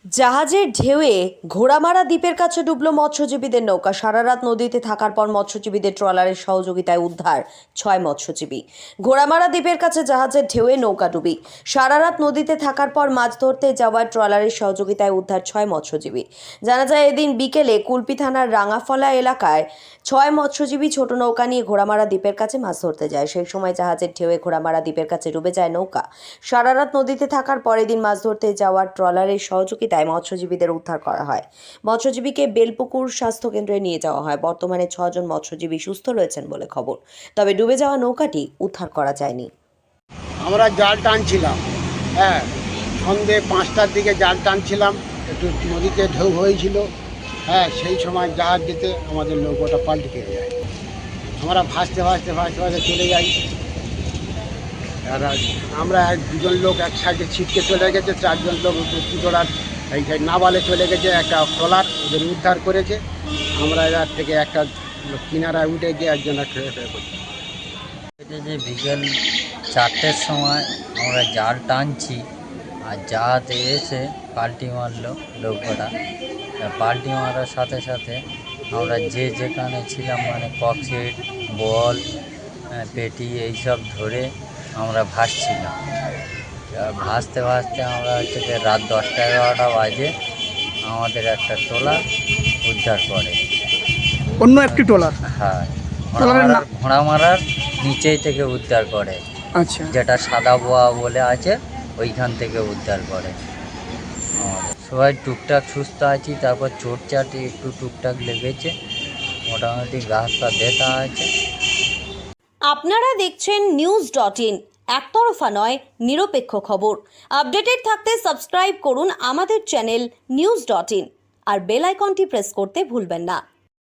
জাহাজের ঢেউয়ে ঘোড়ামারা দ্বীপের কাছে ডুবল মৎস্যজীবীদের নৌকা। সারা রাত নদীতে থাকার পর মৎস্যজীবীদের ট্রলারের সহযোগিতায় উদ্ধার 6 মৎস্যজীবী। ঘোড়ামারা দ্বীপের কাছে জাহাজের ঢেউয়ে নৌকা ডুবি। সারা রাত নদীতে থাকার পর মাছ ধরতে যাওয়ার ট্রলারের সহযোগিতায় উদ্ধার 6 মৎস্যজীবী। জানা যায়, এদিন বিকেলে কুলপি থানার রাঙাফলা এলাকায় 6 মৎস্যজীবী ছোট নৌকা নিয়ে ঘোড়ামারা দ্বীপের কাছে মাছ ধরতে যায়। সেই সময় জাহাজের ঢেউয়ে ঘোড়ামারা দ্বীপের কাছে ডুবে যায় নৌকা। সারা রাত নদীতে থাকার পরের দিন মাছ ধরতে যাওয়ার ট্রলারের সহযোগিতায় মৎস্যজীবীদের উদ্ধার করা হয়। মৎস্যজীবীকে বেলপুকুর স্বাস্থ্যকেন্দ্রে নিয়ে যাওয়া হয়। বর্তমানে 6 জন মৎস্যজীবী সুস্থ রয়েছেন বলে খবর। তবে ডুবে যাওয়া নৌকাটি উদ্ধার করা যায়নি। আমরা জাল টানছিলাম, হ্যাঁ, সন্ধ্যে 5টার দিকে জাল টানছিলাম, একটু নদীতে ঢেউ হয়েছিল, হ্যাঁ, সেই সময় জাহাজ যেতে আমাদের নৌকাটা পাল্টে খেয়ে যায়। আমরা ভাসতে ভাসতে চলে যাই। আর আমরা দুজন লোক এক সাইডে ছিটকে চলে গেছে, 4 জন লোক পুজোড়ার এই নাবালে চলে গেছে, একটা ট্রলার ওদের উদ্ধার করেছে। আমরা এর থেকে একটা কিনারায় উঠে গিয়ে একজনের খেয়ে করছি। এটা যে বিকেল 4টের সময় আমরা জাল টানছি, আর জাহাজ এসে পাল্টি মারলো নৌকাটা। পাল্টি মারার সাথে সাথে আমরা যে যেখানে ছিলাম, মানে ককশিট, বল, পেটি এইসব ধরে আমরা ভাসছিলাম। ভাসতে ভাসতে আমরা হচ্ছে যে রাত 10টা-11টা বাজে আমাদের একটা ট্রলার উদ্ধার করে। অন্য একটি ট্রলার? হ্যাঁ, ট্রলারের নাম? ঘোড়ামারার নিচেই থেকে উদ্ধার করে, আচ্ছা, যেটা সাদা বোয়া বলে আছে, ওইখান থেকে উদ্ধার করে আমাদের। সবাই টুকটাক সুস্থ আছি, তারপর চোটচাটি একটু টুকটাক লেগেছে, মোটামুটি গাছটা দেখা আছে। আপনারা দেখছেন news.in, একতরফা নয়, নিরপেক্ষ খবর। আপডেটেড থাকতে সাবস্ক্রাইব করুন আমাদের চ্যানেল news.in আর বেল আইকনটি প্রেস করতে ভুলবেন না।